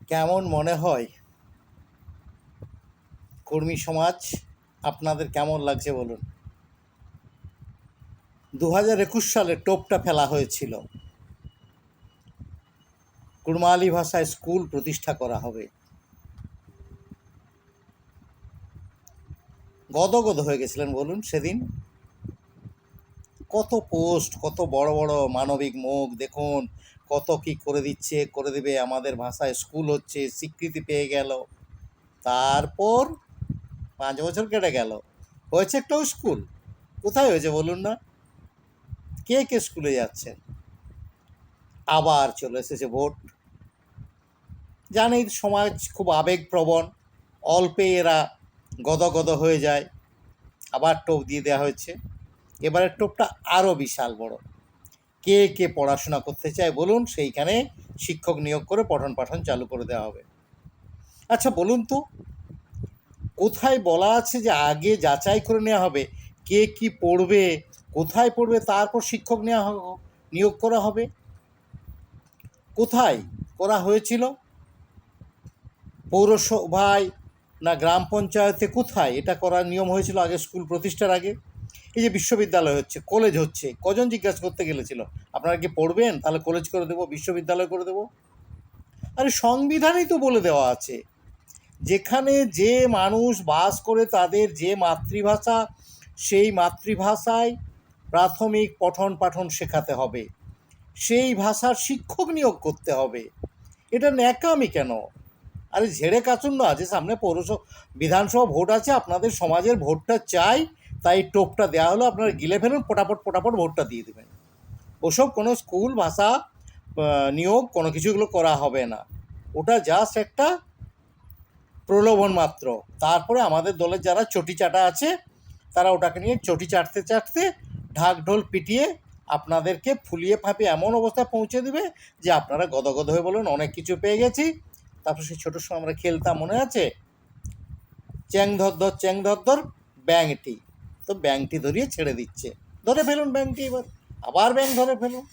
কেমন মনে হয় কর্মী সমাজ? আপনাদের কেমন লাগছে বলুন। 2021 সালে টোপটা ফেলা হয়েছিল, কুড়মালি ভাষায় স্কুল প্রতিষ্ঠা করা হবে। গদগদ হয়ে গেছিলেন বলুন সেদিন। কত পোস্ট, কত বড় বড় মানবিক মুখ, দেখুন কত কি করে দিচ্ছে, করে দেবে, আমাদের ভাষায় স্কুল হচ্ছে, স্বীকৃতি পেয়ে গেল। তারপর 5 বছর কেটে গেল, হয়েছে একটাও স্কুল? কোথায় হয়েছে বলুন না? কে কে স্কুলে যাচ্ছেন? আবার চলে এসেছে ভোট। জানেই সমাজ খুব আবেগপ্রবণ, অল্পে এরা গদগদ হয়ে যায়। আবার টোপ দিয়ে দেওয়া হয়েছে। এবারের টোপটা আরও বিশাল বড়। কে কে পড়াশোনা করতে চায় বলুন, সেইখানে শিক্ষক নিয়োগ করে পঠন পাঠন চালু করে দেওয়া হবে। আচ্ছা বলুন তো, কোথায় বলা আছে যে আগে যাচাই করে নেওয়া হবে কে কি পড়বে, কোথায় পড়বে, তারপর শিক্ষক নিয়োগ করা হবে? কোথায় করা হয়েছিল? পৌরসভায় না গ্রাম পঞ্চায়েতে? কোথায় এটা করার নিয়ম হয়েছিল আগে স্কুল প্রতিষ্ঠার আগে? এই যে বিশ্ববিদ্যালয় হচ্ছে, কলেজ হচ্ছে, কজন জিজ্ঞাসা করতে গেলেছিল আপনারা কি পড়বেন? তাহলে কলেজ করে দেবো, বিশ্ববিদ্যালয় করে দেবো। আরে সংবিধানেই তো বলে দেওয়া আছে, যেখানে যে মানুষ বাস করে তাদের যে মাতৃভাষা, সেই মাতৃভাষায় প্রাথমিক পঠন পাঠন শেখাতে হবে, সেই ভাষার শিক্ষক নিয়োগ করতে হবে। এটা ন্যাকামি কেন? আরে ঝেড়ে কাচুন না, যে সামনে বিধানসভা ভোট আছে, আপনাদের সমাজের ভোটটা চাই, তাই টোপটা দেওয়া হলো, আপনারা গিলে ফেলুন, পটাপট ভোটটা দিয়ে দেবেন। ওসব কোনো স্কুল ভাষা নিয়োগ কোনো কিছু এগুলো করা হবে না, ওটা জাস্ট একটা প্রলোভন মাত্র। তারপরে আমাদের দলের যারা চটি চাটা আছে, তারা ওটাকে নিয়ে চটি চাটতে চাটতে ঢাক ঢোল পিটিয়ে আপনাদেরকে ফুলিয়ে ফাঁপিয়ে এমন অবস্থায় পৌঁছে দেবে যে আপনারা গদগদ হয়ে বলুন অনেক কিছু পেয়ে গেছি। তারপর সেই ছোটোর সময় আমরা খেলতাম, মনে আছে? চ্যাং ধর ব্যাংটি, তো ব্যাংটি ধরিয়ে ছেড়ে দিচ্ছে, ধরে ফেলুন ব্যাংটি, এবার আবার ব্যাংক ধরে ফেলুন।